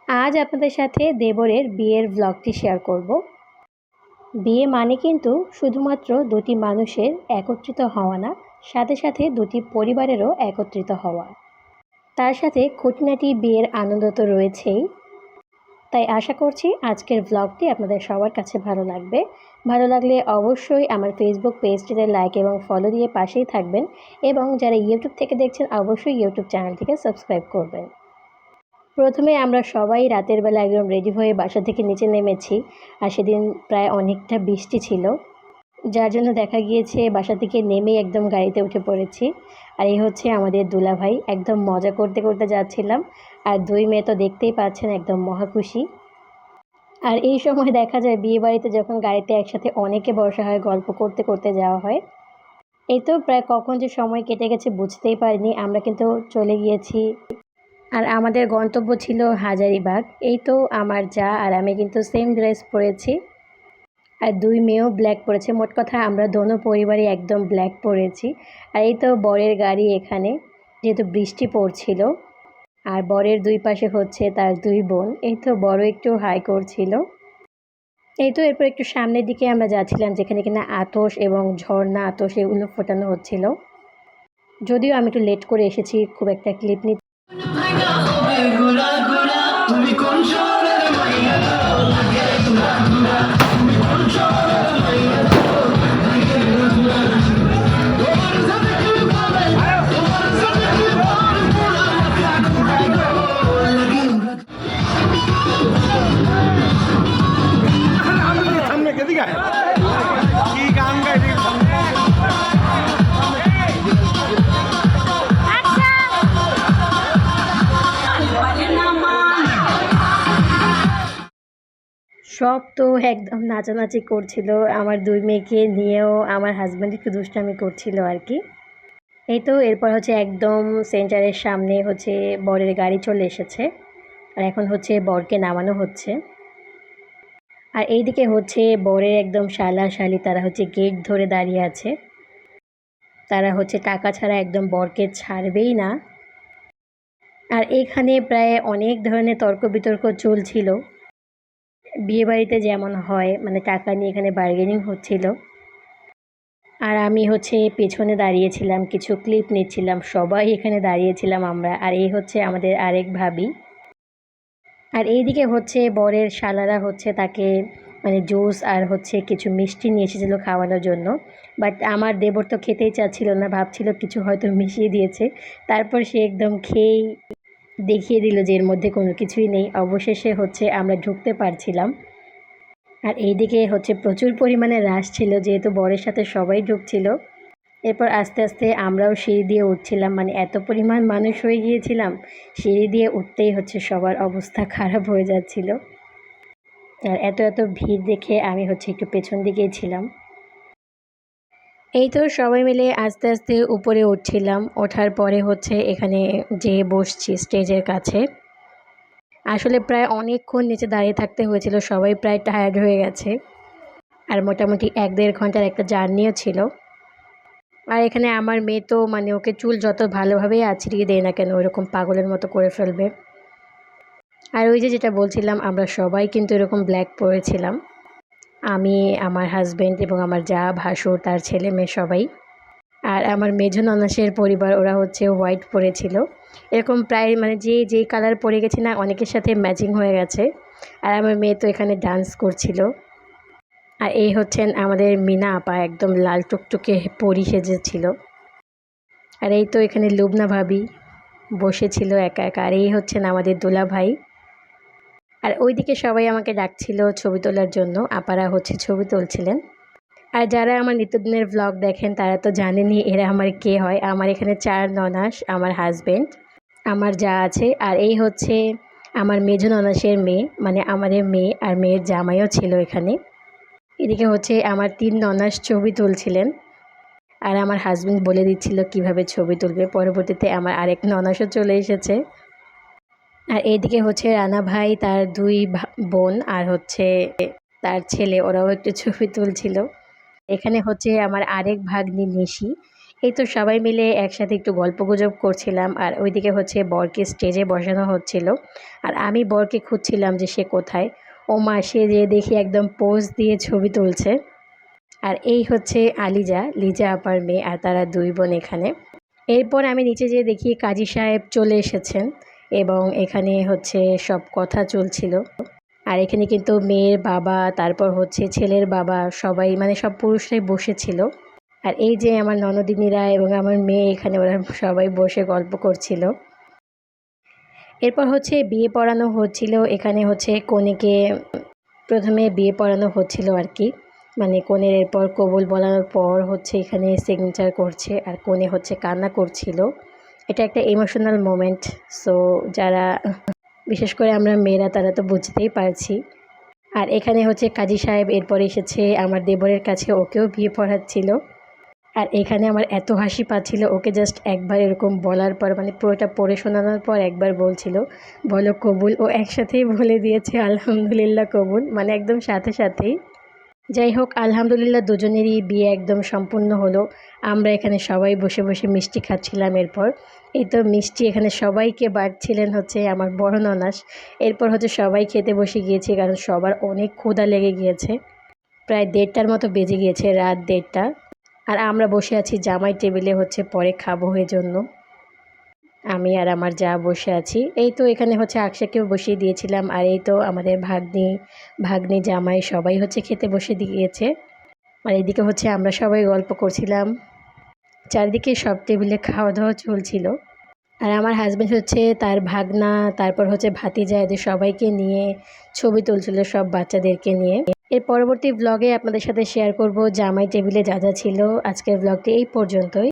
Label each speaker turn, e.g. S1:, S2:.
S1: আজ আপনাদের সাথে দেবরের বিয়ের ব্লগটি শেয়ার করব। বিয়ে মানে কিন্তু শুধুমাত্র দুটি মানুষের একত্রিত হওয়া না, সাথে সাথে দুটি পরিবারেরও একত্রিত হওয়া। তার সাথে খুঁটিনাটি বিয়ের আনন্দ তো রয়েছেই। তাই আশা করছি আজকের ব্লগটি আপনাদের সবার কাছে ভালো লাগবে। ভালো লাগলে অবশ্যই আমার ফেসবুক পেজটিতে লাইক এবং ফলো দিয়ে পাশেই থাকবেন, এবং যারা ইউটিউব থেকে দেখছেন অবশ্যই ইউটিউব চ্যানেলটিকে সাবস্ক্রাইব করবেন। প্রথমে আমরা সবাই রাতের বেলা একদম রেডি হয়ে বাসা থেকে নিচে নেমেছি। আর সেদিন প্রায় অনেকটা বৃষ্টি ছিল, যার জন্য দেখা গিয়েছে বাসা থেকে নেমেই একদম গাড়িতে উঠে পড়েছি। আর এই হচ্ছে আমাদের দুলাভাই, একদম মজা করতে করতে যাচ্ছিলাম। আর দুই মেয়ে তো দেখতেই পাচ্ছেন একদম মহা খুশি। আর এই সময় দেখা যায় বিয়ে বাড়িতে যখন গাড়িতে একসাথে অনেকে বসা হয়, গল্প করতে করতে যাওয়া হয়। এই তো প্রায় কখন যে সময় কেটে গেছে বুঝতেই পারিনি। আমরা কিন্তু চলে গিয়েছি, আর আমাদের গন্তব্য ছিল হাজারীবাগ। এই তো আমার যা আর আমি কিন্তু সেম ড্রেস পরেছি, আর দুই মেয়েও ব্ল্যাক পরেছে। মোট কথা আমরা দোনো পরিবারই একদম ব্ল্যাক পরেছি। আর এই তো বরের গাড়ি এখানে, যেহেতু বৃষ্টি পড়ছিল। আর বরের দুই পাশে হচ্ছে তার দুই বোন। এই তো বড় একটু হাই করছিল। এই তো এরপর একটু সামনের দিকে আমরা যাচ্ছিলাম, যেখানে কিনা আতশ এবং ঝর্ণা আতশ এগুলো ফোটানো হচ্ছিল। যদিও আমি একটু লেট করে এসেছি, খুব একটা ক্লিপ নিতে। সব তো একদম নাচানাচি করছিল, আমার দুই মেয়েকে নিয়েও আমার হাজব্যান্ড একটু দুষ্টামি করছিল আর কি। এই তো এরপর হচ্ছে একদম সেন্টারের সামনে হচ্ছে বরের গাড়ি চলে এসেছে, আর এখন হচ্ছে বরকে নামানো হচ্ছে। আর এইদিকে হচ্ছে বরের একদম শালা শালি, তারা হচ্ছে গেট ধরে দাঁড়িয়ে আছে। তারা হচ্ছে টাকা ছাড়া একদম বরকে ছাড়বেই না। আর এখানে প্রায় অনেক ধরনের তর্ক বিতর্ক চলছিল। বিয়েবাড়িতে যেমন হয়, মানে টাকা নিয়ে এখানে বার্গেনিং হচ্ছিল। আর আমি হচ্ছে পেছনে দাঁড়িয়েছিলাম, কিছু ক্লিপ নিচ্ছিলাম। সবাই এখানে দাঁড়িয়েছিলাম আমরা। আর এই হচ্ছে আমাদের আরেক ভাবি। আর এইদিকে হচ্ছে বরের শালারা হচ্ছে তাকে মানে জুস আর হচ্ছে কিছু মিষ্টি নিয়ে এসেছিলো খাওয়ানোর জন্য। বাট আমার দেবর তো খেতেই চাচ্ছিল না, ভাবছিল কিছু হয়তো মিশিয়ে দিয়েছে। তারপর সে একদম খেয়েই দেখিয়ে দিল যে এর মধ্যে কোনো কিছুই নেই। অবশেষে হচ্ছে আমরা ঢুকতে পারছিলাম। আর এইদিকে হচ্ছে প্রচুর পরিমাণে রাশ ছিল, যেহেতু বরের সাথে সবাই ঢুকছিল। এরপর আস্তে আস্তে আমরাও সিঁড়ি দিয়ে উঠছিলাম, মানে এত পরিমাণ মানুষ হয়ে গিয়েছিলাম, সিঁড়ি দিয়ে উঠতেই হচ্ছে সবার অবস্থা খারাপ হয়ে যাচ্ছিল। আর এত এত ভিড় দেখে আমি হচ্ছে একটু পেছন দিকেই ছিলাম। এই তো সবাই মিলে আস্তে আস্তে উপরে উঠছিলাম। ওঠার পরে হচ্ছে এখানে যেয়ে বসছি স্টেজের কাছে। আসলে প্রায় অনেকক্ষণ নিচে দাঁড়িয়ে থাকতে হয়েছিল, সবাই প্রায় টায়ার্ড হয়ে গেছে। আর মোটামুটি 1-1.5 ঘন্টার একটা জার্নিও ছিল। আর এখানে আমার মেয়ে তো মানে ওকে চুল যত ভালোভাবেই আঁচড়িয়ে দেয় না কেন, ওইরকম পাগলের মতো করে ফেলবে। আর ওই যে যেটা বলছিলাম, আমরা সবাই কিন্তু এরকম ব্ল্যাক পরেছিলাম। আমি, আমার হাজব্যান্ড এবং আমার যা, ভাসুর, তার ছেলে মেয়ে সবাই। আর আমার মেঝো ননাসের পরিবার, ওরা হচ্ছে হোয়াইট পরেছিল। এরকম প্রায় মানে যেই কালার পরে গেছি না, অনেকের সাথে ম্যাচিং হয়ে গেছে। আর আমার মেয়ে তো এখানে ডান্স করছিল। আর এই হচ্ছেন আমাদের মিনা আপা, একদম লাল টুকটুকে পরি সেজেছিল। আর এই তো এখানে লুবনা ভাবি বসেছিল একা একা। আর এই হচ্ছেন আমাদের দুলা ভাই। আর ওইদিকে সবাই আমাকে ডাকছিল ছবি তোলার জন্য, আপারা হচ্ছে ছবি তুলছিলেন। আর যারা আমার নিত্যদিনের ব্লগ দেখেন তারা তো জানেনই এরা আমার কে হয়। আমার এখানে 4 ননাস, আমার হাজব্যান্ড, আমার যা আছে। আর এই হচ্ছে আমার মেঝো ননাসের মেয়ে, মানে আমাদের মেয়ে আর মেয়ের জামাইও ছিল এখানে। এদিকে হচ্ছে আমার 3 ননাস ছবি তুলছিলেন। আর আমার হাজব্যান্ড বলে দিচ্ছিল কিভাবে ছবি তুলবে। পরবর্তীতে আমার আরেক ননাসও চলে এসেছে। আর এইদিকে হচ্ছে রানা ভাই, তার 2 বোন আর হচ্ছে তার ছেলে, ওরাও একটু ছবি তুলছিল। এখানে হচ্ছে আমার আরেক ভাগ্নি নিশি। এই তো সবাই মিলে একসাথে একটু গল্পগুজব করছিলাম, আর ওইদিকে হচ্ছে বরকে স্টেজে বসানো হচ্ছিল। আর আমি বরকে খুঁজছিলাম যে সে কোথায়। ও মা, সে যে দেখি একদম পোজ দিয়ে ছবি তুলছে। আর এই হচ্ছে আলিজা, লিজা আপার মেয়ে, আর তারা দুই বোন এখানে। এরপর আমি নিচে যেয়ে দেখি কাজী সাহেব চলে এসেছেন এবং এখানে হচ্ছে সব কথা চলছিল। আর এখানে কিন্তু মেয়ের বাবা, তারপর হচ্ছে ছেলের বাবা, সবাই মানে সব পুরুষরাই বসেছিল। আর এই যে আমার ননদিনীরা এবং আমার মেয়ে, এখানে ওরা সবাই বসে গল্প করছিল। এরপর হচ্ছে বিয়ে পড়ানো হচ্ছিল। এখানে হচ্ছে কনেকে প্রথমে বিয়ে পড়ানো হচ্ছিল আর কি, মানে কনের এরপর কবুল বলানোর পর হচ্ছে এখানে সিগনেচার করছে, আর কনে হচ্ছে কান্না করছিল। এটা একটা ইমোশনাল মোমেন্ট। সো যারা বিশেষ করে আমরা মেয়েরা তারা তো বুঝতেই পারছি। আর এখানে হচ্ছে কাজী সাহেব এরপর এসেছে আমার দেবরের কাছে, ওকেও বিয়ে পড়াচ্ছিল। আর এখানে আমার এত হাসি পাচ্ছিল, ওকে জাস্ট একবার এরকম বলার পর, মানে পুরোটা পড়ে শোনানোর পর একবার বলছিল বলো কবুল, ও একসাথেই বলে দিয়েছে আলহামদুলিল্লাহ কবুল, মানে একদম সাথে সাথেই। যাই হোক, আলহামদুলিল্লাহ দুজনেরই বিয়ে একদম সম্পূর্ণ হলো। আমরা এখানে সবাই বসে বসে মিষ্টি খাচ্ছিলাম। এরপর এই তো মিষ্টি এখানে সবাইকে বাড়ছিলেন হচ্ছে আমার বড় ননাস। এরপর হচ্ছে সবাই খেতে বসে গিয়েছে, কারণ সবার অনেক ক্ষুধা লেগে গিয়েছে। প্রায় 1:30টার মতো বেজে গিয়েছে, রাত 1:30। আর আমরা বসে আছি জামাই টেবিলে, হচ্ছে পরে খাবো এই জন্য। আমি আর আমার যা বসে আছি। এই তো এখানে হচ্ছে আকশাকেও বসিয়ে দিয়েছিলাম, আর এই তো আমাদের ভাগ্নি জামাই সবাই হচ্ছে খেতে বসে দিয়েছে। আর এদিকে হচ্ছে আমরা সবাই গল্প করছিলাম, চারিদিকে সব টেবিলে খাওয়া দাওয়া চলছিল। আর আমার হাজব্যান্ড হচ্ছে তার ভাগনা, তারপর হচ্ছে ভাতিজা, এদের সবাইকে নিয়ে ছবি তুলছিল, সব বাচ্চাদেরকে নিয়ে। এর পরবর্তী ব্লগে আপনাদের সাথে শেয়ার করব জামাই টেবিলে যা যা ছিল। আজকের ব্লগটি এই পর্যন্তই।